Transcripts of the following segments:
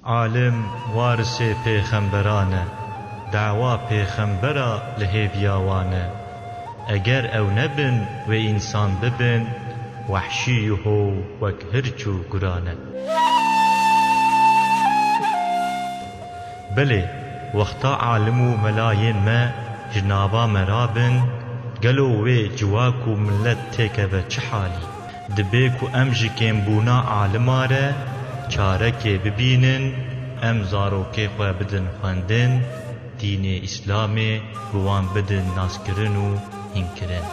عالم وارث پیغمبرانه دعوا پیغمبرا لهیویاوانه اگر او نبن و انسان ببن وحشی هو وک هرچو گرانه بله وقتا عالم و ملاین ما جنابا مرابن قالوا وي جواكو ملت تيكبه چحالي دبيكو امجكين بونا عالماره چاركي ببينن ام زاروكي خواه بدن خواندن دين اسلامي بوان بدن ناسكرن و هنكرن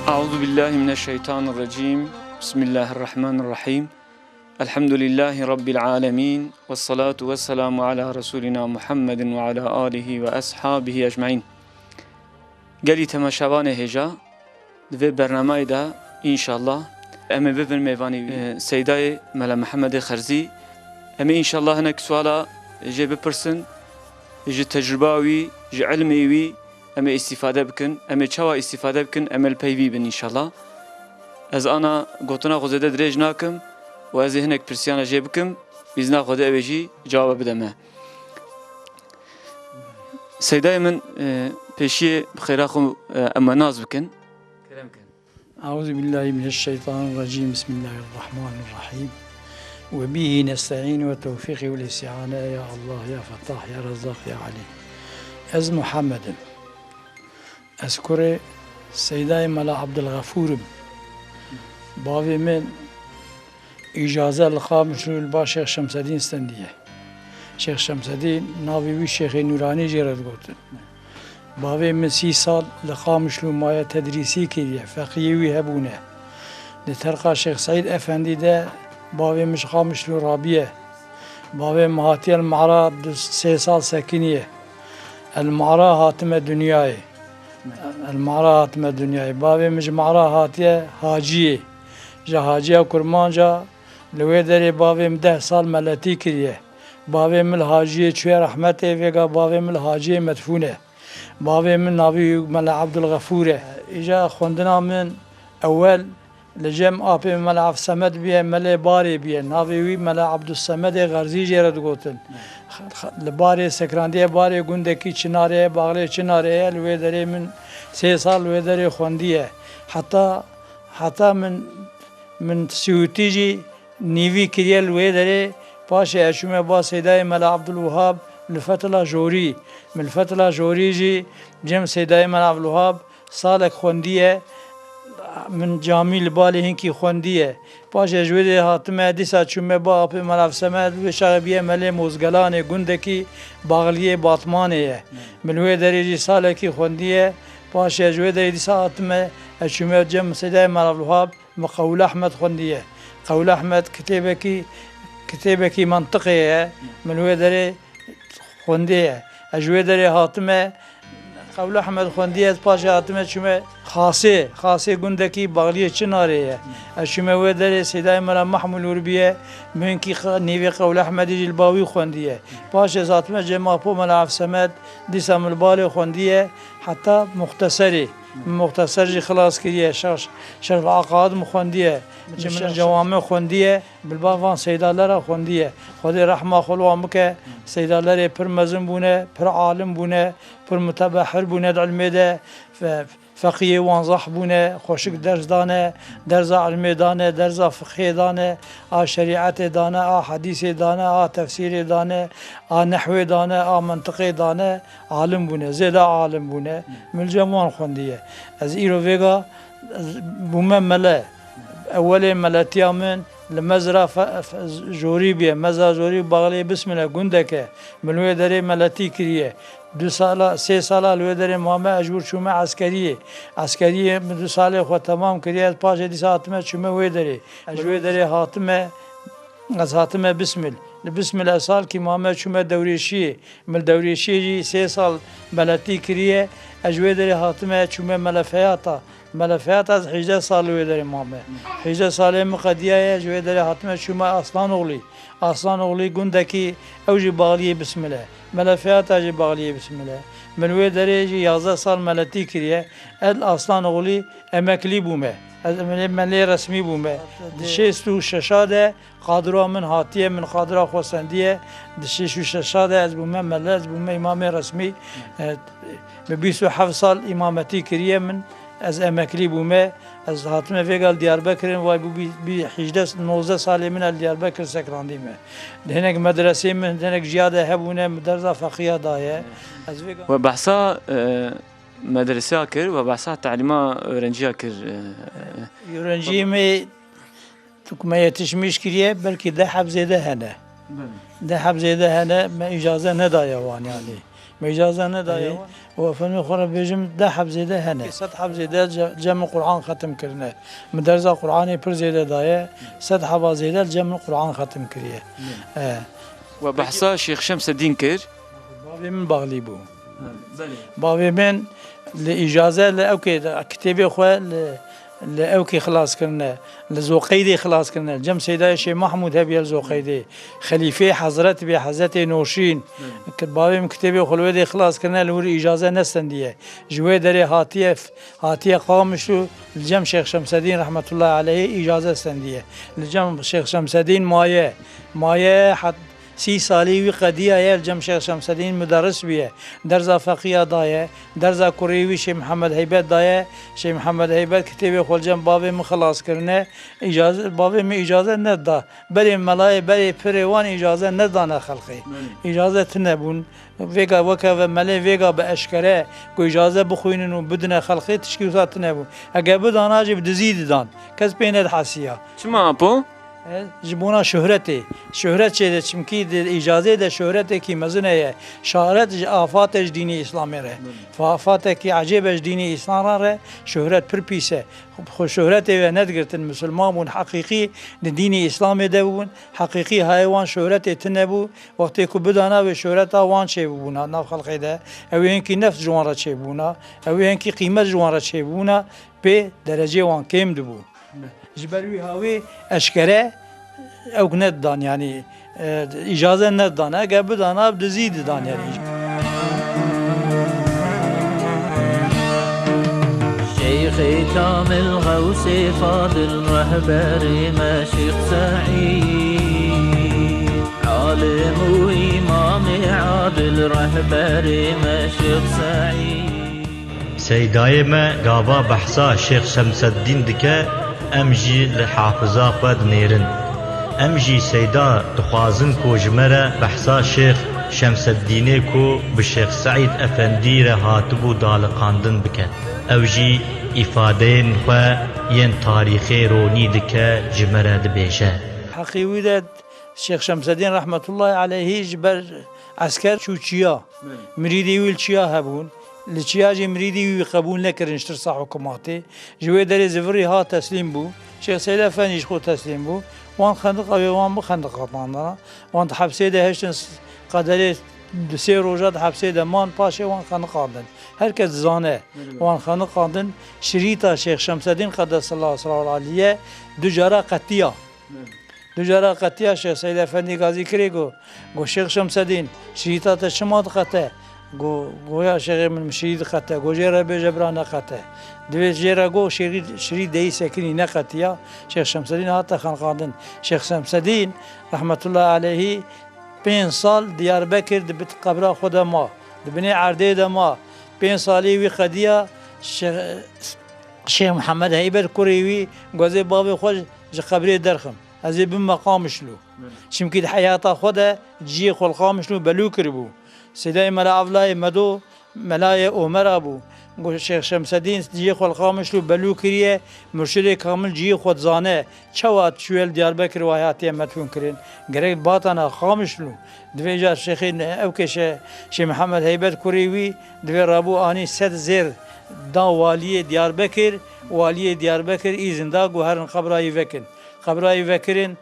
أعوذ بالله من الشيطان الرجيم بسم الله الرحمن الرحيم الحمد لله رب العالمين والصلاة والسلام على رسولنا محمد وعلى آله وأصحابه أجمعين قالي تماشاوان هجا في برنامج دا إن شاء الله أما ببن ميواني سيداي ملا محمد خرزي أما إن شاء الله هناك سوالا جي ببرسن جي تجرباوي جي علميوي أما استفادة بكن أما چوا استفادة بكن أما البيوي بن إن شاء الله از أنا قوتنا غزده دريج ناكم و از هنک پرسیانه جه بکم بیزنا خود اویجی جواب بدمه سیدای من پیشی بخیره خو اما ناز بکن أعوذ بالله من الشيطان الرجيم بسم الله الرحمن الرحيم وبه نستعين والتوفيق والاستعانة يا الله يا فتاح يا رزاق يا عليم از محمد أذكر سيداي ملا عبد الغفور باوي من إجازة لقامش البا شيخ شمس الدين استندية شيخ شمس الدين ناوي وي شيخ نوراني جرد قلت باوي من 6 سال لقامش مايا تدريسي كيدية فقيه ويهبونه لترقى شيخ سعيد أفندي ده باوي مش قامش رابية باوي مهاتي المعرى 3 سال ساكنية المعرى هاتمة دنياي المعرى هاتمة دنياي باوي مش معرى هاتية هاجية جا هاجية كرمان جا لوی دری باویم 10 سال ملتی کریه باویم الحاجی چوی رحمته وگا باویم الحاجی مدفونه باویم ناوی مل عبدالغفوره ایجا خوندنا من اول لجم آپی مل عبد الصمد بیه مل باری بیه ناوی وی مل عبدالصمد غرزی جرد گوتن لباری سکراندی باری گنده کی چناره باغلی چناره لوی دری من 3 سال لوی دری خوندیه حتی من سیوتیجی نیوی کریل وی داره پاش اشومه با سیدای ملا عبدالوهاب لفتلا جوری من فتلا جوری جی جم سیدای ملا عبدالوهاب سالک خوندیه من جامی لبالی هنکی خوندیه پاش اجوده حاتمه دیسا چومه با اپی ملا سمد و شغبیه ملی موزگلان گندکی باغلیه باطمانه من وی داره جی سالکی خوندیه پاش اجوده دیسا حاتمه اشومه جم سیدای ملا عبدالوهاب مقول احمد خوندیه قول احمد كتابك منطقية من ويدري خوندية اجويدري هاتمه قول احمد خوندية باشا هاتمه شما خاصي گندكي باغلية چنارية شما ويدري سيداي ملا محمول وربية منكي نيوي قول احمد جلباوي خوندية باشا هاتمه جمع بو ملا عبد الصمد ديسا ملبالي خوندية حتى مختصر جي خلاص كريه شرف عقاد مخونديه جوامع خونديه بالبافان سيدالره خونديه خدي رحمه خلوان بك سيدالره پر مزن بونه پر عالم بونه پر متبحر بونه علمي ده فقيه وانصح بونه خوشك درس دانه درس علمي دانه درس فقه دانه شريعت دانه حديث دانه تفسير دانه نحو دانه منطق دانه عالم بونه زيدا عالم بونه من جمعان خونديه از ایرو ویگا بومه ملا اولی ملتیا من لمزرا جوری بیه مزرا جوری باغلی بسم الله گنده که ملوی داره ملتی کریه 3 سال لوی داره مامه اجبور چومه عسکریه 2 سال خود تمام کریه پاش دی ساعتمه چومه وی داره اجوی داره حاتمه از حاتمه بسم الله بسم الله سال کی مامه چومه دوریشی مل دوریشی جی 3 سال ملتی کریه اجوه داری حاتمه چومه ملفیات از 18 سال وی داری مامه 18 ساله مقدیه اجوه داری حاتمه چومه اصلان اوغلی گندکی اوجی باغلیه بسم الله ملفیات اجی باغلیه بسم الله من وی داری جی 11 سال ملتی کریه ال اصلان اوغلی emekli بومه از ملی رسمی بومه دشیست و ششاده قادرا من هاتیه من قادرا خوستندیه دشیست و ششاده از بومه ملی از بومه امام رسمی به 27 سال امامتی کریه من از emekli بومه از هاتمه ویگال دیاربکرین وای بی 19 سالی من دیاربکر سکراندیمه هنگ مدرسه من هنگ جیاده هبونه مدرسه فقیه دایه از ویگال و بحثا مدرسه کر و بحثا تعلیما رنجیا کر یورنجی می ما یتشمیش کریه بلکه ده حبزیده هنه ده حبزیده هنه ما اجازه ندایه وان یعنی ما اجازه ندایه و فنی خورا بیجم ده حبزیده هنه 100 حبزیده جمع قرآن ختم کرنه مدرسه قرآنی پر زیده دایه 100 حبزیده جمع قرآن ختم کریه و بحثا شیخ شمس الدین کر بابی من باغلی بو بابی من لإجازة لأوكي كتابي أخوة لأوكي خلاص كرنا لزوقيدي خلاص كرنا جم سيدا شيخ محمود هبي الزوقيدي خليفة حضرت بحضرت نوشين بابي من كتابي أخوة خلاص كرنا لور إجازة نستندية جوي داري هاتية قامشو الجم شيخ شمس الدين رحمة الله عليه إجازة استندية الجم شيخ شمس الدين مايه حد 30 سالی و قدیه یه الجم شیخ شمس الدین مدرس بیه درزا فقیه دایه درزا کوریوی شیخ محمد هیبت دایه شیخ محمد هیبت کتابی خود جم بابی مخلاص کرنه بابی می اجازه ندا بری ملای بری پریوان اجازه ندانه خلقی اجازه نبون ویگا وکا ملی ویگا به اشکره کو اجازه بخوینن و بدون خلقی تشکیلات نبون اگه بدان اجب دزید دان کس بینه حسیه چما اپو جبونا شهرت چه چمکی اجازه ده شهرت کی مزنه شهرت آفات دینی اسلامی ره آفات کی عجیب دینی اسلام ره شهرت پر پیسه خو شهرت و ندگرتن مسلمان حقیقی دینی اسلام ده بون حقیقی حیوان شهرت تنبو وقتی کو بدانا و شهرت وان چه بونا نا خلق ده او اینکی نفس جوان را چه بونا او اینکی قیمت جوان را چه بونا به درجه وان کم دبو جبروی هاوی اشکره او ندان یعنی اجازه ندان اگه بدانا بدزید دان یعنی شيخ كامل غوث فاضل رهبر مشيخ سعيد عالم وإمام عادل رهبر مشيخ سعيد سيداي ما قابا بحثا شيخ شمس الدين دكا امجي لحافظا خود نيرن امجي سيدا دخوازن كو جمرة بحثا شيخ شمس الدين كو بشيخ سعيد افندي رهاتبو دالقاندن بكت اوجي افادين خو ين تاريخي روني دكا جمرة دبيشه حقيقي ده شيخ شمس الدين رحمة الله عليه جبر عسكر شو تشيا مريدي ويل تشيا هبون لچیاجی مریدی و قبول نکردن شترسا حکوماتی جوی دری زفری ها تسلیم بو شیخ سید افندیش خود تسلیم بو وان خندق اوی وان بخندق قطاندنا وان حبسه ده هشتن قدری سه روزات حبسه ده مان پاشه وان خندق قاندن herkes zane وان خندق قاندن شریطا شیخ شمس الدین قدس الله اسرار علیه دوجارا قطیه شیخ سید افندی گازی کری گو شیخ شمس الدین شریطا تشماد قطه گویا شیخ من شرید خطه گو جیره به جبران نخطه دوی جیره گو شرید دی سکنی نخطیه شیخ شمس الدین حتی خانقاندن شیخ شمس الدین رحمت الله علیه 5 سال دیاربکر دبت قبر خود ما دبنی عرده ده ما 5 سالی وی خدیه شیخ محمد هیبت کوریوی گوزه باب خوش قبری درخم از این مقامش لو چمکی حیات خود جی خلقامش لو بلو کربو سيداي ملا أفلاي مدو ملاي أمر أبو گو شیخ شمس الدین جی خلقامش رو بلو کریه مرشد کامل جی خود زانه چوات شویل دیاربکر و حیاتی مدفون کرین گرگ باتانا خامش رو دوی جا شیخ اوکش شیخ محمد هیبت کوریوی دوی رابو آنی 100 زیر دا والی دیاربکر ای زنده گو هرن قبرایی وکن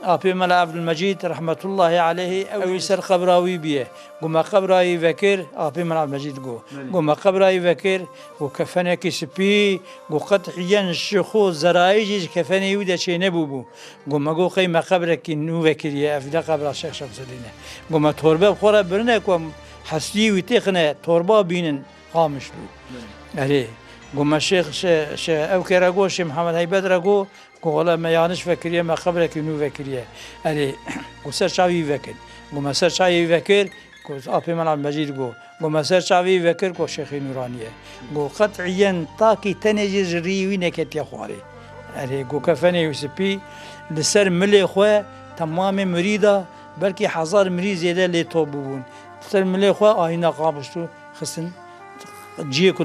ئاپێ مەلا عەبدولمەجید ڕەحمەتوڵڵاهی عەلەیهی ئەوی سەر قەبراوی بیە گومە قەبراوی vekir ئاپێ مەلا عەبدولمەجید گومە قەبراوی vekir گو کەفەنێکی سپی گو قەتعیەن شخۆ زەراییجیش کەفەنی وی دەچێ نەبوو بوو گومە گۆ قەیمە قەبرێکی نو vekiriye ئەفیدا قەبرا شێخ شەمسەدینە گومە تۆربە بخۆرە برنە کۆم حەستی وی تێخنە تۆربا بینن خامش بوو ئەرێ گومە شێخ ئەو کێرە گۆشی محەممەد هەیبەت گۆ گوڵە مەیانش vekiriye مە قەبرێکی نو vekiriye ئەرێ گو سەر چاوی vekir گومە سەر چاوی vekir ئاپێ مەلا عەبدولمەجید گومە سەر چاوی vekir گۆ شێخی نورانیە گۆ قەتعیەن تاکی تەنێجی ژڕیوی نەکەتیە خوارێ ئەرێ گۆ کەفەنێ وسپی لەسەر ملێ خوێ تەمامێ مریدا بەلکی حەزار مری زێدە لێ تۆ ببوون سەر ملێ خۆ ئاهینە قامشت و خستن جیەک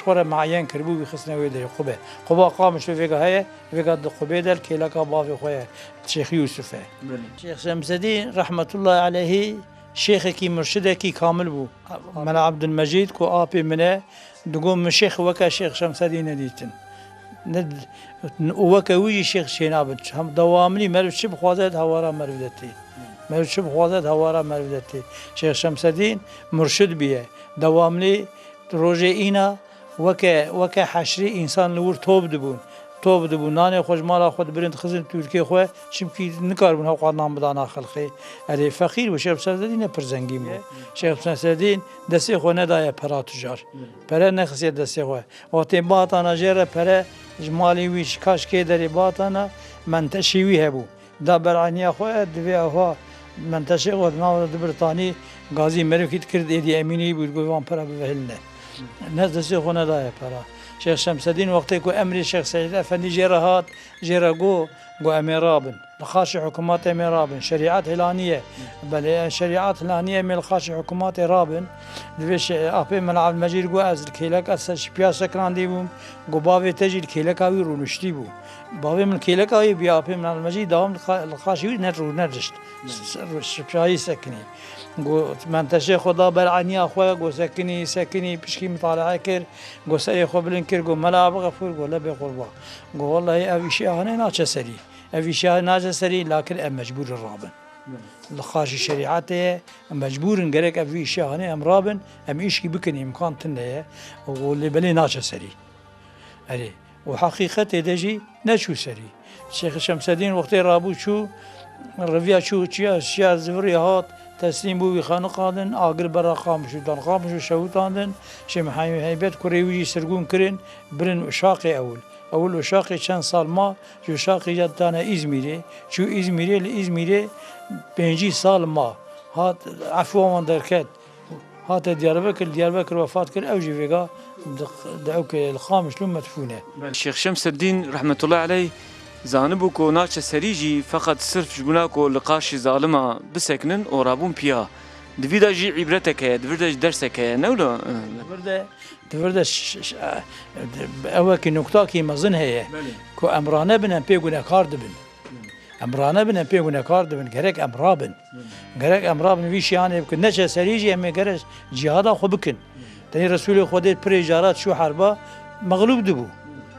خۆرە معەن کردبوو خستنەوەی دەری خوبێ خوبا قامش وێگە هەیە وێگە خوبێ دەر کێلەکە باوی خۆیە شێخی یوسفە شێخ شەمسەدین ڕەحمەتوڵڵاهی عەلەیهی شێخێکی مرشدێکی کامل بوو مەلا عەبدولمەجید کۆ ئاپێ منە دگۆم من شێخ وەکە شێخ شەمسەدین نەدیتن وەکە ویژی شێخ شێنابن هەم دەوامنی مەرو چ بخوازێت هەوارە مەرودەتی مەرو چ بخوازێت هەوارە مەرودەتی شێخ شەمسەدین مرشد بیە دەوامنی ڕۆژێ ئینە وەکە حەشری ئینسان لەور تۆب دەبوون نانێ خۆشماڵا خۆت برند خزن تورکێ خۆ چمکی نکاربوون هەوقات نام بدانا خەڵخی ئەرێ فەقیر بوو شێخ شەمسەدینە پرزەنگی بوو شێخ شەمسەدین دەستێ خۆ نەدایە پەرا توژار پەرە نەخسێت دەستێ خۆ واتێ باتانە ژێرە پەرە ژمالی ویش کاشکێ دەرێ باتانە منتەشیوی هەبوو دا بەرعانیا خۆە دوێ ئەوها منتەشێ خۆ ناوە برتانی گازی مەرۆکیت کرد ئێدی ئەمینی بود گوێوان پەرە بڤهلنە نەس دەستێ خۆ نەدایە پەرا شێخ شەمسەدین وەختێک و ئەمری شێخ سەعید ئەفەندی ژێرە هات ژێرە گۆ ئەمێ رابن لە خاشی حکوومەت ئەمێ رابن شریعەت هلانیە بەلێ شریعەت هلانیە مێ لە خاشی حکوومەتی رابن دوێ ئاپێ مەلا عەبدولمەجید گو ئەز کێلەک ئەسەر پیاسەکراندی بووم گو باوێ تەژی کێلەکاوی ڕوونشتی بوو باوێ من کێلەکاوی بیا ئاپێ مەلا عەبدولمەجید داوام لە خاشی نەڕوو نەرشت شپایی سەکنی گو منتەشێ خۆدا بەرعانیا خۆە گۆ سەکنی پشکی مطالعە کرد گۆ سەرێ خۆ بلند کرد گۆ مەلا بغەفور گۆ لە بێ قوربا گۆ وەڵڵی ئەویشی ئەهانێ ناچە سەری ئەویشی ناچە سەری لاکرد ئەم مەجبور ڕابن لە خاشی شریعەتەیە مەجبورن گەرێک ئەویشی ئەهانێ ئەم رابن ئەم ئیشکی بکەنی ئیمکان تندەیە گۆ لێ بەلێ ناچە سەری ئەرێ و حەقیقەتێ دەژی نەچوو سەری شێخ شەمسەدین وەختەی ڕابوو چوو ڕڤیا چوو چیا زڤڕی هات تەسلیم بووی خانە قادن ئاگر بەرا خامشودان خامش و شەوتاندن شێ محەممەد هەیبەت کوڕێویژی سرگون کردن برن وشاقی ئەول وشاقی چەند ساڵ ما وشاقی جاتانە ئیزمیرێ چوو ئیزمیرێ لە ئیزمیرێ 5 ساڵ ما هات عەفوەوان دەرکەت هاتە دیاربەکر وەفات کرد ئەو ژێڤێگا ئەوکە لە خامشلو مەدفونە شێخ شەمسەدین ڕەحمەتوڵڵاهی عەلەیهی زانبوو کۆ ناچە سەریژی فقط سرف ژبوونا کۆ لە قاشی زاڵمە بسەکنن ئۆرابوون پیا دویدا ژی عیبرەتەکەیە دوردەش دەرسەکەیە نەولە دوردە ئەوەکی نوکتاکی مەزن هەیە کۆ ئەمرانە بنە پێ گونەکار دەبن ئەمرانە بنە پێ گونەکار دەبن گەرەک ئەمرابن گەرەک ئەمرابن ویشیانێ بکن نەچە سەریژی ئەمێ گەرەش جیهادا خۆ بکن دەنی ڕەسوولی خۆ دێت پرێ جارات شو حەربا مەغلوب دەبوو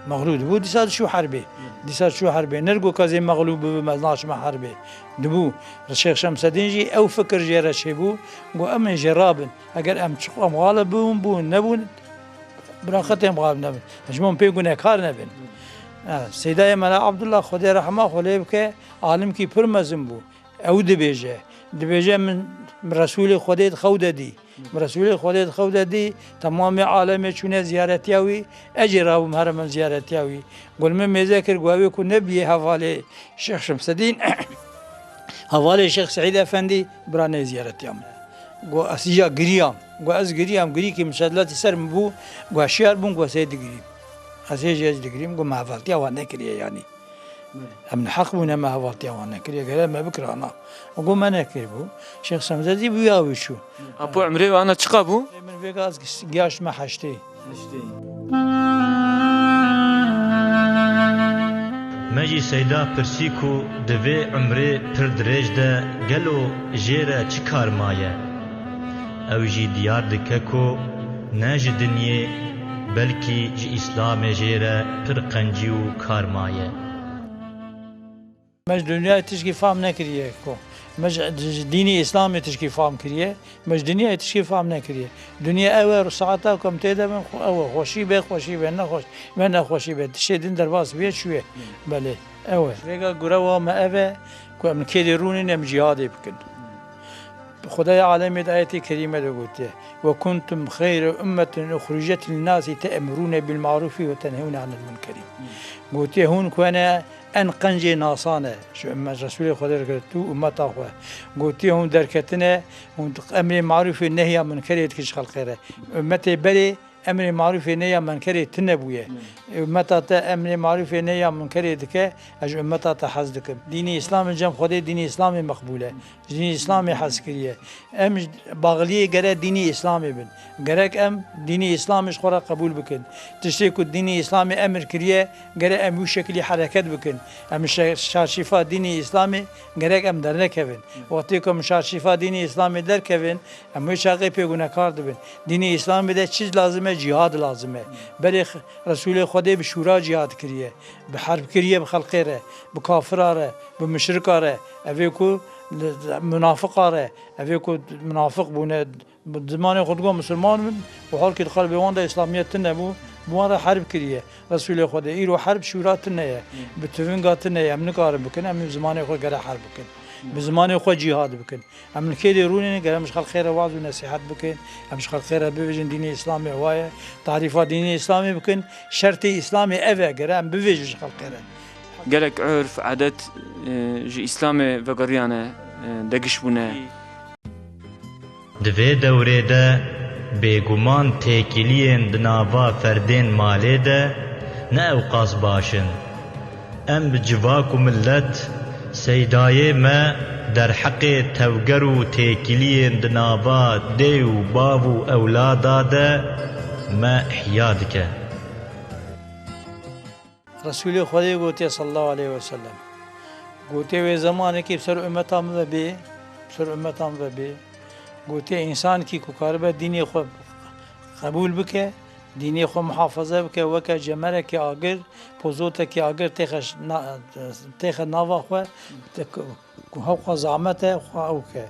بوو دیسات شو حربێ دیسات شو حربێ نەرگۆ کەزێ مەغلوب ببمە ناشمە حربێ دەبوو شێخ شەمسەدینژی ئەو فکر ژێرە چێ بوو گۆ ئەمێ ژێرابن ئەگەر ئەم ئەمواڵە بوون نەبوون براخەتێم غاب نەبن هەژمۆم پێ گونەکار نەبن سەیدای مەلا عەبدوڵڵا خودێ ڕەحما خۆ لێ بکە عالمکی پڕ مەزن بوو ئەو دەبێژە من ڕەسوولی خودێت خەو دەدی رسول خودت خود دی تمام عالم چونه زیارتیاوی اجرا و هرم زیارتیاوی قول من مذاكر قوي كن نبي حواله شيخ شمس الدين حواله شيخ سعيد افندي برانه زیارتیام قو اسيا غريام قو از غريام غري کی مشادلات سر مبو قو شعر بون قو سيد غريم اسيج غريم قو ما حوالتيا وانا كريه يعني امن حق بنا ما حوالتيا وانا كريه قال ما بكره انا وقو ما نكربو شيخ شمس الدين بياوي شو ابو عمري وانا تشقابو من فيغاز قياش ما حشتي مجی سیدا پرسیکو دوی عمره پر درێژ ده گلو جێرە چی کارمایە ئەو ژی دیار دکە کۆ نە ji dinyê بەلکی ji ئیسلامê jêre pir qencî û karmaye مج دنیا تشکی فهم نکریه کو مج دینی اسلامی تشکی فهم کریه مج دنیا تشکی فهم نکریه دنیا اول ساعتا کم تیدا من اول خوشی به نخوش من نخوشی به تشی دین درباس بیه شویه بله اول رگا گروا ما اول کو من کدی رونی نم جهادی بکن خدای عالم آیتی کریمه دو گوته و کنتم خیر امت اخرجت للناس تأمرون بالمعروف و تنهون عن المنکر گوته هون کنه ان قنج ناصانه شو اما رسول خدا رکت تو امت آخوه گوته هون درکتنه هون امر معروف نهی منکر کش خلقه امت بری امر معروف نهی منکر تنبویه امتا تا امر معروف نهی منکر دکه اج امتا تا حز دکم دین اسلام جم خدا دین اسلام مقبوله دین اسلام حز کریه ام باغلیه گره دین اسلامی بن گرک ام دین اسلامش خورا قبول بکن تشتی کو دین اسلام امر کریه گره ام و شکلی حرکت بکن ام شارشیفا دین اسلامی گرک ام در نکوین وقتی که شارشیفا دین اسلامی در کوین ام شاقی پیگونه کار دبن دین اسلامی ده چیز لازمه جهاد لازمه بلی رسول خدا به شورا جهاد کریه به حرب کریه به خلقه به کافره به مشرکاره اوی کو منافقاره اوی کو منافق بونه زمان خودگاه مسلمان و حال که دخل به وانده اسلامیت نبو بوانده حرب کریه رسول خدا ایرو حرب شورا تنه به توینگات نه ام نکارم بکن ام زمان خود گره حرب بکن به زمان خود جهاد بکن ام نکیدی رونی نگه امش خلق خیر واعظ و نصیحت بکن امش خلق خیر بویژن دین اسلامی هوایه تعریفات دین اسلامی بکن شرط اسلامی اوه گره ام بویژن خلق خیره گلک عرف عادت جی اسلام وگریانه دگش بونه دوی دوره ده بێگومان تێکیلیên di nava ferdên malê de ne ewqas başin. Em bi civak û millet seydayê me derheqê tevger û têkiliyên di nava dê û bav û ewlada de me ihya dike. Resulü Xwedê gotiye sallallahu aleyhi ve sellem gotiye wê zamanekî ser ümmeta min ve bê ser ümmeta min ve bê gotiye insan ki ku karibe dînê xwe qebûl bike dînê xwe muhafaza bike weke cemerekî agir pozotekî agir têxe nava xwe ku hewqa zahmete xwe ew ke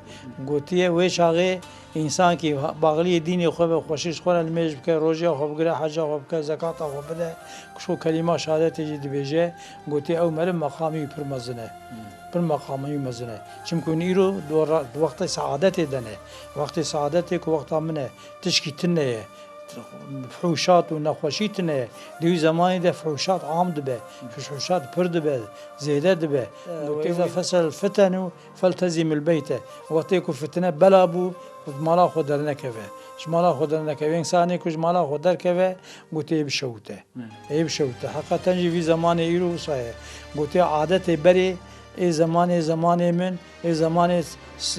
gotiye wê çaxê insan ki baxiliyê dînê xwe ve xweşîş xwe re li mêj bike rojiya xwe bigire heca xwe bike zekata xwe bide ku kelîma şehadetê jî dibêje gotiye ew merin meqamî pir mezin e pir meqamî mezin e çimkû îro di wextê saadetê de ne wextê saadetê ku wexta min e tişkî tin neye فحوشات و نخوشی تنه دیو زمانی ده فحوشات عام دبه فحوشات پر دبه زیده دبه وإذا فصل الفتن فالتزم البيت وقتی کو فتنه بلا بو مالا خود در نکوه جمالا خود در نکوه انسانی که جمالا خود در کوه گوته بشوته بشوته حقیقتا جی زمان ایرو سایه گوته عادت بری ای زمان من ای زمان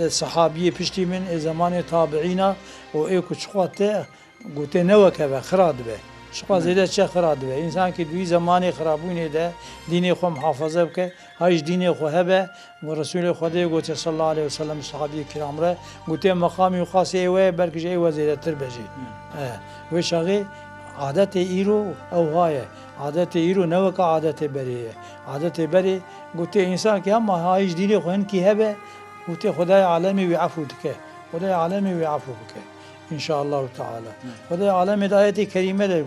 صحابی پشتی من ای زمان تابعینا و ای کچقاته گوته نوکه و خراد به شقا زیده چه خراد به انسان که دوی زمانی خرابونه ده دینی خو محافظه بکه هایش دینی خو هبه و رسول خدا گوته صلی الله علیه و سلم صحابه کرام را گوته مقامی خاصی ایوه بلکه ایوه زیده تر بجی و شاغی عادت ایرو او های عادت ایرو نوکه عادت بریه عادت بری گوته انسان که هم هایش دینی خو هنکی هبه گوته خدای عالمی و عفو دکه خدای عالمی و عفو بکه إن شاء الله تعالى وهذا عالم آية كريمة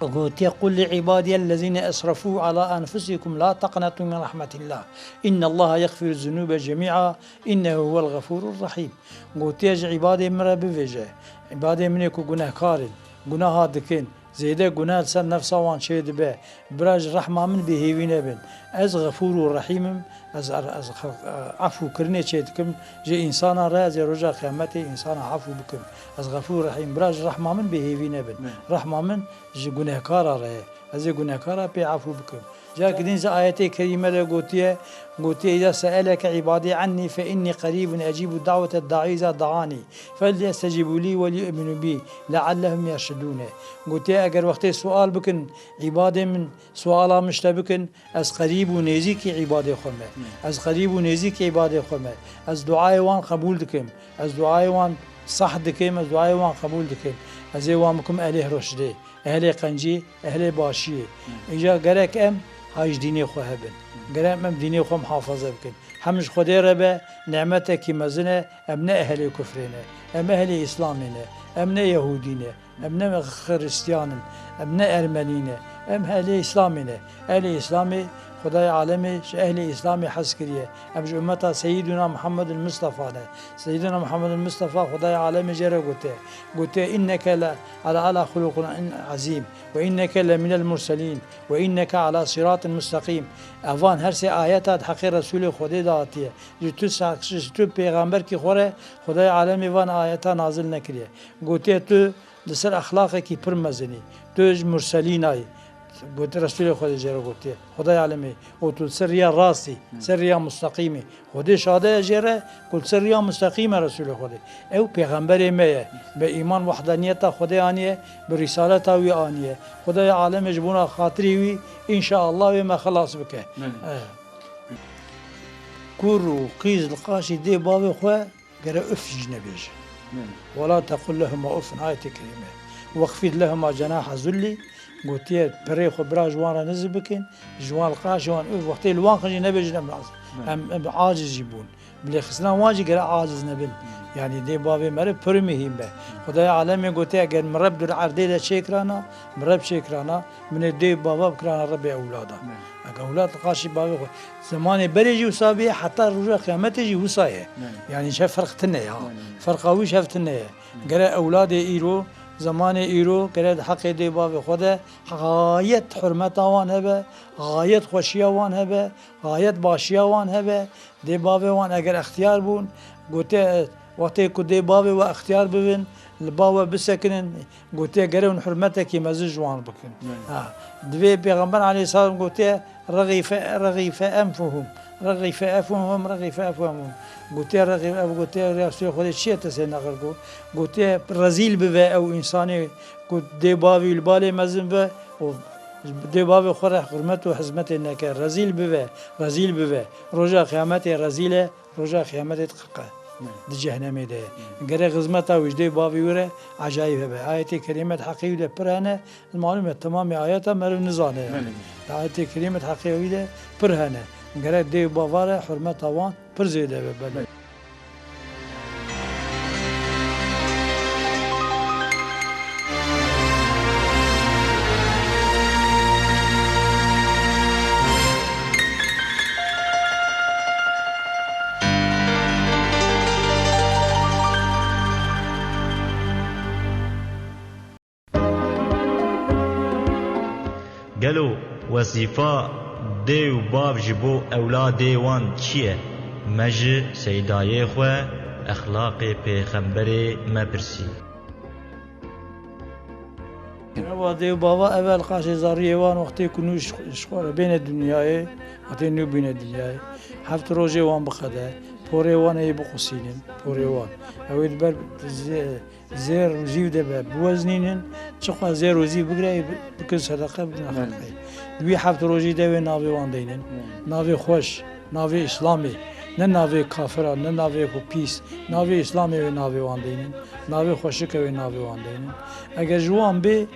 قلت قل لعبادي الذين أسرفوا على أنفسكم لا تقنطوا من رحمة الله إن الله يغفر الذنوب جميعا إنه هو الغفور الرحيم قلت يا عبادي مرة بفجة عبادي منكم جناه كارن جناه دكين زيده جناه سر نفسه وان شيء دبه براج رحمة من بهيوين ابن از غفور الرحيم از عفو کرنه چه دکم جه انسان را از رجا قیامت انسان عفو بکم از غفور رحیم براج رحمه من بهیوی نبن رحمه من جه گناهکار را از گناهکار پی عفو بکم جا کدین ز آیت کریمه را گوتیه اذا سألك عبادي عني فإني قريب أجيب دعوة الداعي إذا دعاني فليستجيبوا لي وليؤمنوا بي لعلهم يرشدون قلت اگر وقت سوال بكن عبادي من سوالا مشتبكن از قريب ونزيك عبادي خمه از قريب ونزيك عبادي خمه از دعاء وان قبول دكم از دعاء وان صح دكم از دعاء وان قبول دكم از وامكم اهل رشدي اهل قنجي اهل باشي اجا گرك ام هايش ديني خو هبن قرأ مم ديني خو محافظة بكن همش خدي ربا نعمتك مزنة أمنا أهل كفرنا أم أهل إسلامنا أمنا يهودينا أمنا خريستيان أمنا أرمنينا أم أهل إسلامنا أهل إسلامي خدای عالمی اهل اسلامی حس کریه امش امتا سیدنا محمد المصطفى سيدنا محمد المصطفى خدای عالمی جرا قلت انك على خلق عظيم وانك لمن المرسلين وانك على صراط مستقيم اوان هر سه آیات حق رسول خدای داتیه تو پیغمبر کی خوره خدای عالمی وان آیات نازل نکریه قلت تو لسر اخلاق کی پر مزنی تو مرسلین ای قلت رسول خدا جرا قلت خدای عالمی و تو سریا راستی سریا مستقیمی خدا شاده جرا قلت سریا مستقیمه رسول خدا او پیغمبر میه به ایمان وحدانیت خدا آنیه به رسالت وی آنیه خدای عالم جبونا خاطری وی ان شاء الله ما خلاص بکه كورو قيز القاشي دي بابي خوا قرا اف جنبيج ولا تقل لهما اف آية كريمة واخفض لهما جناح ذلي قلت بري خو برا جوان نزبكن جوان القاش جوان اف وقت الوان خجي نبيج نبلاص ام عاجز يبون بلي خسنا واجي قرا عاجز نبل يعني دي بابي مرب برميهم به خدای عالمی قلت اگر مرب در عرضه ده شکرانا مرب شکرانا من دي بابا بكرانا رب اولاده اگر اولاد القاشي بابي خو زمان بريجي وصابيه حتى رجع قيامته يجي وصايه يعني شاف فرق تنه فرق قوي شاف تنه قرا اولاد ايرو زمان ايرو قرا حق دي بابي خدا غايه حرمت وان هبه غايه خوشيه وان هبه غايه باشيه وان هبه دي بابي وان اگر اختيار بون قلت وقتی که دی بابی و اختیار ببین لباوا بسکنن گوته گرون حرمتك مزج جوان بکن دوی پیغمبر علیه السلام گوته رغیف انفهم گوته رغیف گوته رسول خود چیه تسی نقل کو گوته رزیل بوه او انسانی گوت دی بابی البالی مزن به دی بابی خور حرمت و حزمت نکر رزیل بوه رجا قیامت رزیله رجا قیامت قرقه دي جهنمي ده غير غزمتا وجدي بابي وره عجائب به آية كريمة حقيقية ده برهنه المعلومة تمام آياتها مر نزانه آية كريمة حقيقية ده برهنه غير دي باباره حرمتها وان برزيده به قالوا وظيفة دي وباب جبو أولاد وان چيه مج سيدايه خو أخلاق پیغمبر مبرسي دي بابا أول قاشي زاريه وان وقتي كنوش شخورة بين الدنيا وقتي نو بين الدنيا هفت روجي وان بخده پوره وان يبقسينين پوره وان اويد بر زير وزيو دبا بوزنين چخوا زير وزيو بگره بكل صدقه بدون خلقه دوی هفت روجي دوی ناوي وان دينين ناوي خوش ناوي اسلامي نه ناوي كافرا نه ناوي خو پیس ناوي اسلامي و ناوي وان دينين ناوي خوشك و ناوي وان دينين اگر جوان به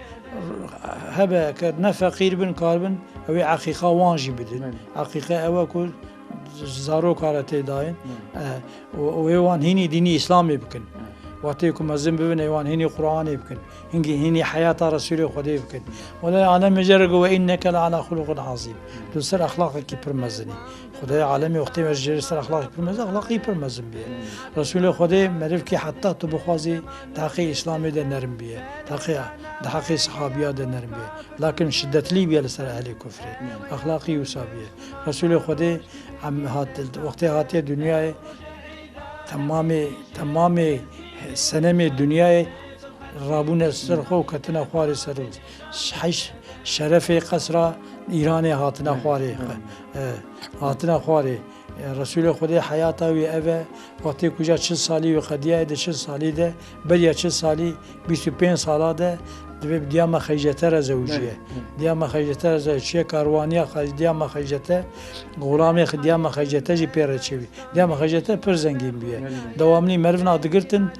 هبه که نه فقیر بن کاربن اوی عقیقه وانجی بدن عقیقه اوه که زارو کارته داین و ایوان هینی دینی اسلامی بکن وقتی که مزن ببین ایوان هینی قرآنی بکن هینی حیات رسول خدای بکن ولی عالم جرگ و اینک لعلی خلق عظیم تو سر اخلاقی که پر مزنی خدای عالمی وقتی مجری سر اخلاقی پر مزن اخلاقی پر مزن بیه رسول خدای معرف که حتی تو بخوازی تحقیق اسلامی ده نرم بیه تحقیق صحابیه ده نرم بیه لكن شدت لی بیه لسر اهل کفر اخلاقی وسابیه رسول خدای وقتی هاتی دنیای تمام سنم دنیای رابون سرخو کتنا خواری سروز شرف قصر ایران هاتنا خواری رسول خدای حیاتا وی اوه وقتی کجا 40 سالی و خدیه ده 40 سالی ده بریا 40 سالی 25 ساله ده دوی دیام خیجته زوجیه دیام خیجته زوجیه کاروانیا دیام خیجته غلامی دیام خیجته جی پیره چوی دیام خیجته پر زنگین بیه دوامنی مرفنا دگرتن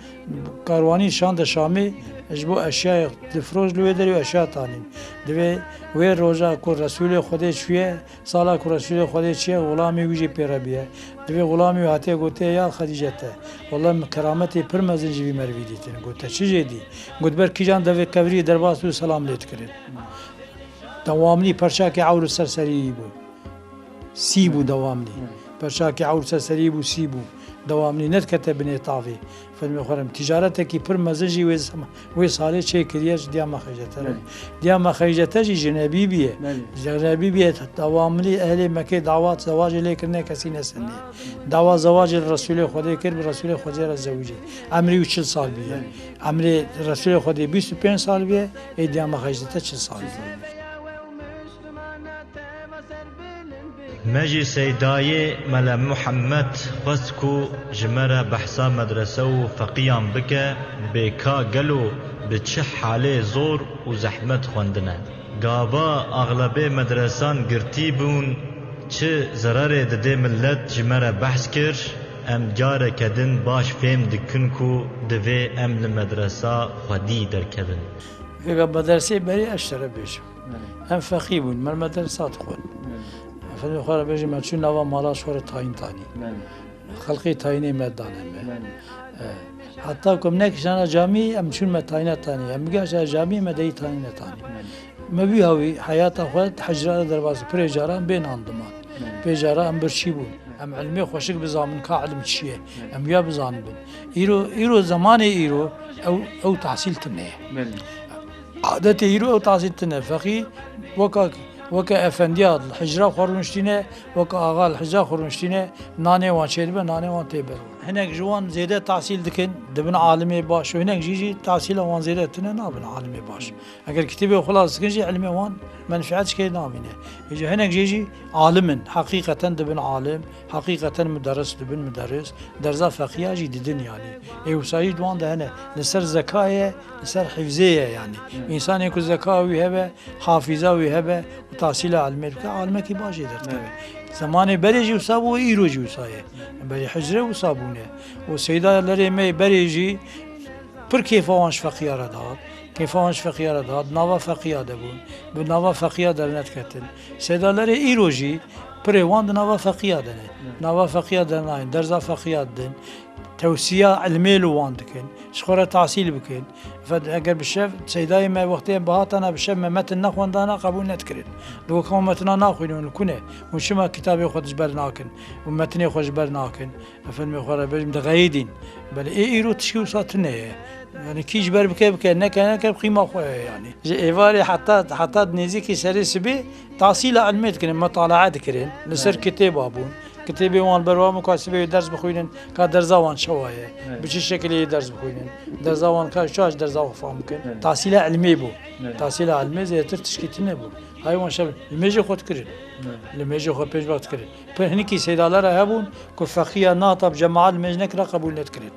کاروانی شاند شامی اجبو اشیاء دفروش لوی داری و اشیاء تانی دوی وی روزا کو رسول خدا چیه سالا کو رسول خدا چیه غلامی ویجی پیرابیه دوی غلامی و هاته گوته یا خدیجه والله کرامتی پر مزن جوی مروی دیتن گوته چی جدی گوت بر کی جان دوی کبری درباس و سلام لیت کرد دوامنی پرچاک عور سرسری بو سی بو دوامنی پرچاک عور سرسری بو سی بو دوامنی نت كتبني طافي فيلم خرم تجارتك بر مزجي وي صالح شيء كريش ديما خرجته ديما خرجته جنبي بيه جنبي بيه دوامني اهل مكه دعوات زواج لكن كسي سنه دعوه زواج الرسول خدا كرب الرسول خدا الزوجي عمري 40 سال بيه عمري الرسول خدا 25 سال بيه ديما خرجته 40 سال مجي سيداي ملا محمد خسكو جمرة بحثا مدرسة و فقيام بك بكا قلو بتش حالي زور و زحمت خوندنا قابا أغلبي مدرسان قرتيبون چه زرار دده ملت جمرة بحث كر ام جاره كدن باش فهم دكنكو دوه ام لمدرسة خدي در كدن فيقا مدرسة بري اشترى بيشو ام فقيبون ما المدرسات خون فلو خارج بيجي ما تشون نوا مالا شهر تاين تاني خلقي تايني مدانه حتى كم نكش أنا جامي أم شون متاينة تاني أم جاش جامي مدي تاينة تاني ما بيهوي حياة أخوات حجرة درباز بريجاران بين عندما بريجاران أم برشيبون أم علمي خوشك بزامن كعلم شيء أم يا بزامن إيرو زماني إيرو أو تحصيل تنه عادة إيرو أو تحصيل تنه فقي وكا أفنديات الحجرة خورنشتينه وكا آغا الحجرة خورنشتينه ناني وان شيدبه ناني وان تيبر هناك جوان زيادة تحصيل دكن دبن عالمي باش وهناك جيجي تحصيل وان زيادة تنه نابن عالمي باش اگر كتبه وخلاص كنجي علمي وان منفعتش كي نامينه يجي هناك جيجي عالم حقيقة دبن عالم حقيقة مدرس دبن مدرس درزا فقيه جي ددن يعني اي وسايد وان ده هنا لسر زكاية لسر حفظية يعني انسان يكون زكاة ويهبه حافظة ويهبه وتحصيل علمي عالمي كي باش يدرتكبه زمان بريجي وصابو إيروجي وصايه بري حجرة وصابونه وسيدا لريمي بريجي پر كيف وانش فقيارة داد كيف وانش فقيارة داد نوا فقيا دبون بنوا فقيا درنت كتل سيدا لري إيروجي پر وان نوا فقيا دنه نوا فقيا دنه درزا فقيا دن توسية علمي لوان دكن شخورة تحصيل بكن فاگر بشف سيداي ما وقتين بهاتنا بشف ما متن نخوان دانا قبول نتكرن لو كان متنا ناخوين كونه وشما كتابي خود جبر ناكن ومتني خود جبر ناكن فيلم خورا بجم دغايدين بل ايرو تشكيو ساتنه يعني كي جبر بك نك بقيمه خويا يعني ايفاري حتى نيزيكي سري سبي تحصيل علمي كن مطالعات كرين لسر كتاب ابون كتابي وان بروا مكاسبه درس بخوينن كدرس وان شوايه بشي شكل درس بخوينن درس وان كاش درس فهم ممكن تحصيل علمي بو تحصيل علمي زي تشكيتنا بو هاي وان شاب الميجي خود كرين الميجي خود بيج وقت كرين فهنيكي سيدالار هبون كفقيه ناطب جماعه المجنك قبول نتكرين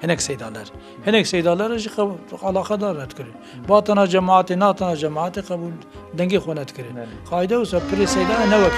هناك سيدالار جي علاقه دار نتكرين باطنا جماعتي ناطنا جماعتي قبول دنگي خو نتكرين قاعده وسبري سيدا نوك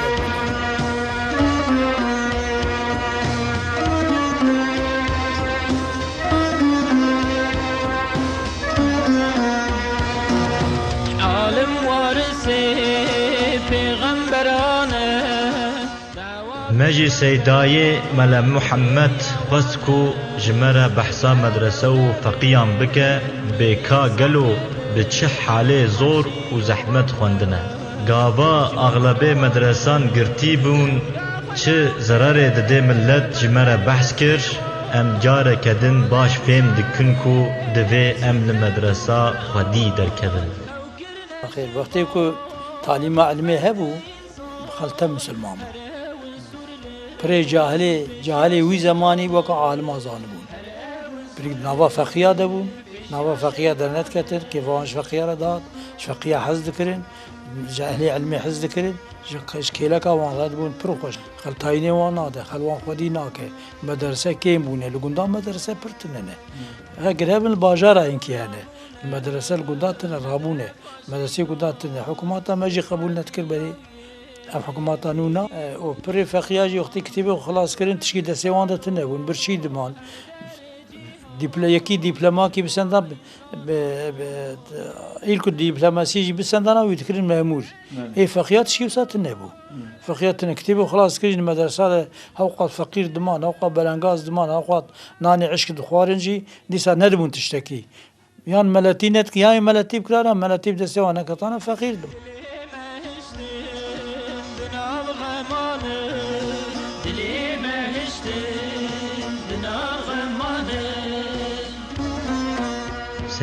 مجي سيداي ملا محمد خسكو جمرة بحثا مدرسة و فقيام بك بكا قلو بتش حالي زور و زحمت خوندنا قابا أغلبي مدرسان قرتيبون چه زرار دده ملت جمرة بحث كر ام جاره كدن باش فهم دكنكو دوه ام لمدرسة خدي در كدن خير وقتی کو تعلیم علمی هبو خلطه مسلمان پری جاهلی وی زمانی وقع عالم آزان بون پری نوا فقیه دبون نوا فقیه درنت کتر که وانش فقیه را داد فقیه حزد کرن جاهلی علمی حزد کرن اشکیله که وان رد بون پر خوش خلطاینه وان ناده خلوان خودی ناکه مدرسه کیم بونه لگندان مدرسه پرتننه اگر هبن باجاره اینکی هنه المدرسة القداتنا رابونة مدرسة قداتنا حكوماتها ما يجي قبول نتكر بري أم حكوماتها نونا وبري فقياجي وقتي كتبه وخلاص كرين تشكي دسيوان دتنا ونبرشي دمان یکی دیپلماکی بسندن ایلکو دیپلماسی بسندن و یتکرین مأمور ای فقیات شی وسات نبو فقیات نكتب وخلاص كرين مدرسة اوقات فقير دمان اوقات بلنغاز دمان اوقات ناني عشق دخوارنجي ديسا ندبون تشتكي يان ملاتينت يا ملاتي بكرارا ملاتي بدسوانا كطانا فقير دم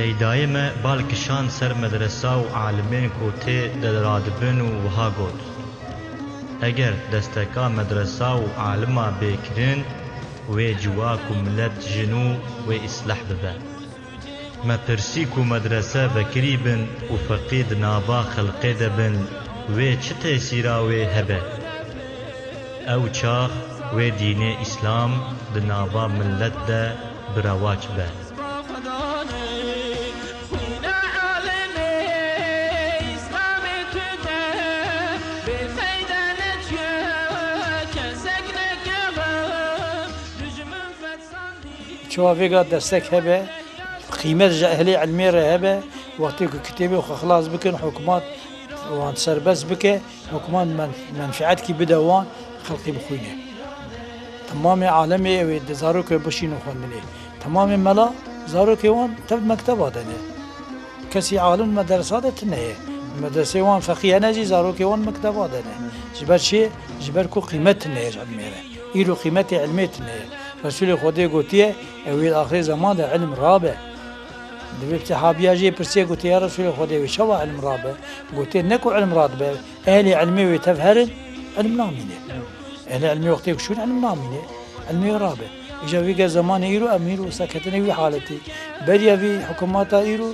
سیدای ما بالکشان سر مدرسه و عالمین کوته دلرادبن و وها گوت اگر دستکا مدرسه و عالما بکرین و جواک و ملت جنو و اصلاح ببن ما پرسی کو مدرسه بکری بن و فقید نابا خلقه دبن و چه تأثیرا و هبه او چاخ و دین اسلام دنابا ملت ده برواج به شو فيقا دستك هبه قيمة جاهلية علمية هبه وقتك كتابي وخلاص بكن حكومات وان سربس بك حكومات منفعتك بدوان خلقي بخوينه تمام عالمي ودزاروك بشين وخوندني تمام ملا زاروك وان تبد مكتبات انا كسي عالم مدرسات تنهي مدرسة وان فقيه نجي زاروك وان مكتبات انا جبر شيء جبر كو قيمة تنهي علمية إيرو قيمة علمية تنهي رسول خدا قوتيه اویل آخر زمان ده علم رابع دبی صحابیا جی پرسی قوتی یا رسول خدا و شوا علم رابع قوتی نکو علم رابع اهل علمی و تفهرن علم نامینه اهل علمی وقتی شون علم نامینه علمی رابع اجا ویگا زمان ایرو امیر و سکتنی وی حالتی بریا وی حکومات ایرو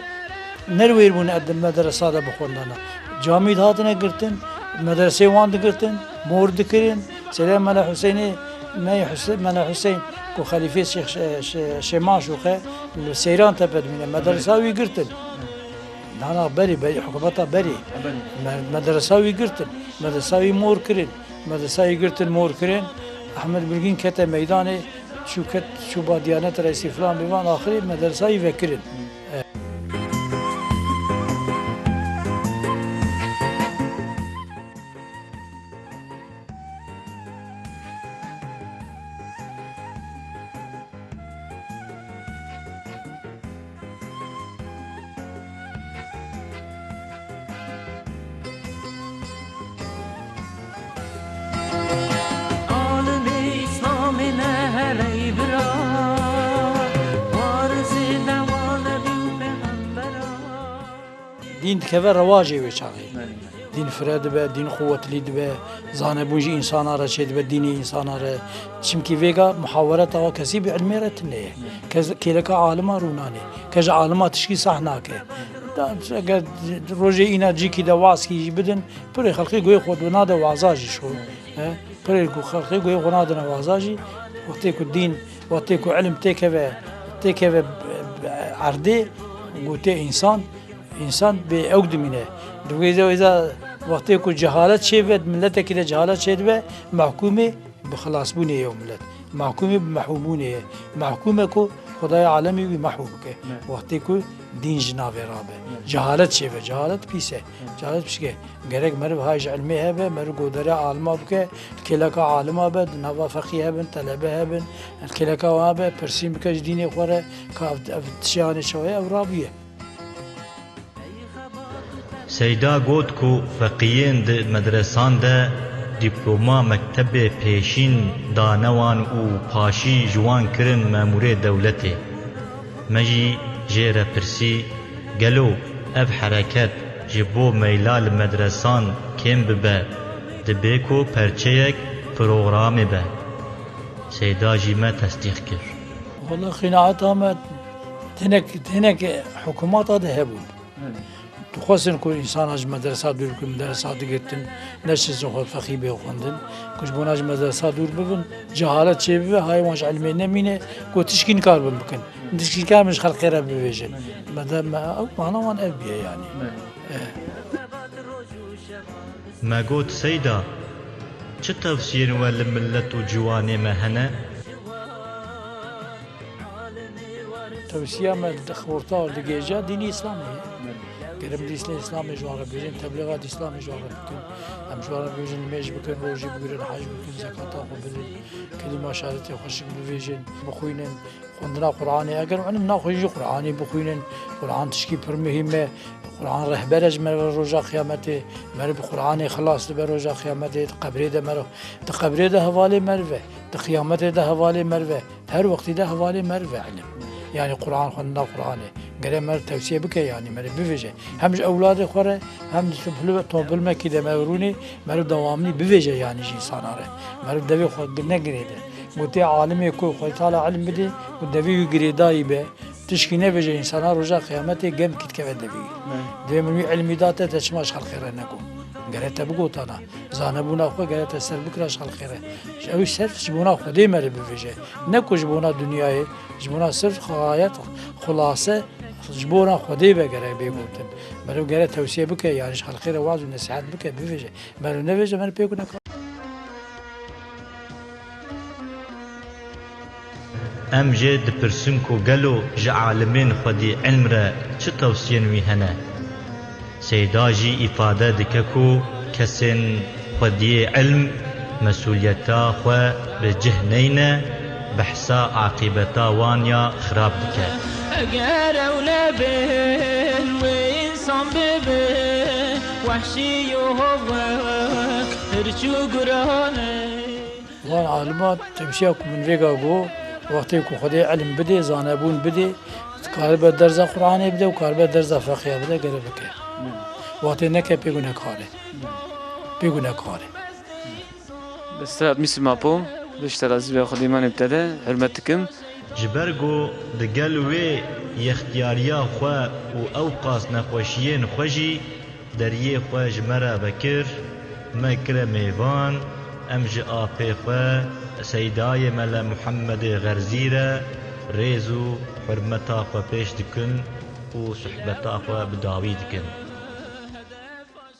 نرویر بون ادم مدرسه ده بخوندانا جامعه هاتنه گرتن مدرسه وان گرتن مورد کرن سلام ملا حسینی ملا حسين كو خليفة شماش وخي السيران تبد من مدرساوي قرتن نانا بري حكومتها بري مدرساوي قرتن مدرساوي مور كرين مدرساوي قرتن مور كرين أحمد بلقين كتا ميداني شو باديانات رئيسي فلان بيوان آخرين مدرساوي فكرين دين كذا رواجي وشاغي دين فراد به دين قوة ليد به زانه بوجي إنسان را شد به ديني إنسان را شمكي فيجا محاورة أو كسب علمي رتنيه كذا عالم روناني كذا عالم تشكي صحناك اگر روزی اینا جی کی دواس کی بدن پر خلقی گوی خود ناده وازاجی شو پر خلقی گوی خود ناده وازاجی وقتی کو دین وقتی کو علم تکه عرضه گوته انسان به عقد منه دویزه ویزا وقتی کو جهالت شود ملت کی جهالت شود محکومه بخلاص بونه یوم ملت محکومه بمحومونه محکومه کو خدای عالمی بی محبوب که وقتی که دین جنابه رابه جهالت شیفه جهالت پیسه جهالت پیسه گرگ مرو هایش علمی هبه مرو گودره عالمه بکه الکلکا عالمه بد نوا فقیه هبن طلبه هبن الکلکا هبه پرسیم بکش دینی خوره که تشیانه شوه او رابیه سیدا گوت کو فقیین ده مدرسان ده دیپلوما مکتب پیشین دانوان و پاشی جوان کرن مامور دولتی مجی جیر پرسی گلو اف حرکت جبو میلال مدرسان کم ببه دبی کو پرچه یک پروگرامی به سیدا جیمه تصدیق کر والله خناعت هم تنك حکومات هذا هبون تخصن كل إنسان أج مدرسة دور كل مدرسة دقتن نشر زخول فقيه بيخوندن كش بوناج مدرسة دور ببن جهالة شيء ببه هاي واش علمي نمينه كو تشكين كار بمكن تشكين كار مش خلق خير ببيجن بدل ما أو معنا وان أبيه يعني ما قلت سيدا چه تفسير ولملت و جواني ما هنا توصیه ما خورتا لگیجا دینی اسلامی گرم دیسل اسلامی جواره بیشن تبلیغات اسلامی جواره بکن هم جواره بیشن میج بکن روزی بگیرن حج بکن زکات آخو بدن کلمه شهادت خوشک بویژن بخوینن خوندنا قرآنی اگر من ناخوشی قرآنی بخوینن قرآن تشکی پر مهمه قرآن رهبرج مر روزا قیامته مر بقرآن خلاص به روزا قیامته قبری ده مر قبری ده حواله مروه ده قیامت ده حواله مروه هر وقت ده حواله مروه علم يعني قرآن خوندنا قرآنه قرأ مر توصية بك يعني مر بفجة همش أولاد خوره هم توبل ما كده مروني مر دوامني بفجة يعني شيء صناره مر دبي خود بنقريده قلت عالمي كل خود طالع علم بدي ودبي يقريداي به تشكي نفجة إنسان رجع قيامته جم كت كذا دبي ده من علم داته تشماش خلق خير نكو قرأ تبقوت أنا زانبونا خو قرأ تسر بكرة خلق خيره أو سر جبونا خدي مر بفجة نكو جبونا دنياه جبونا صرف خوايات خلاصة جبونا خدي بقرأ بيقولن مرو قرأ توصية بك يعني خلق خيره واعظ ونصيحات بك بفجة مرو نفجة من بيقولنا ام جه دپرسن کو گلو ج عالمین خودی علم را چه توصیه نوی هنه سیدا جی افاده دکه کو کسین خودی علم مسئولیتا خو به جهنینه بحثا عاقبتا وانیا خراب دکه اگر اولا بین و انسان ببین وحشی و هوا هرچو گرانه وان عالمات تمشيكم من فيجاجو وقتكم خدي علم بدي زانبون بدي كاربة درزة قرآن بدي وكاربة درزة فقه بدي قربك وقتی نکه پیگونه کاره پیگونه کاره بس مثل ما بو بیشتر از به خودی من ابتدا حرمتكم جبرگو دگل وی یختیاریا خو و اوقاس نخوشیین خوشی دریه خو جمره بکر مکر میوان امج آپی خو سیدای مل محمد غرزیره ریزو حرمتا خو پیش دکن و صحبتا خو بداوی دکن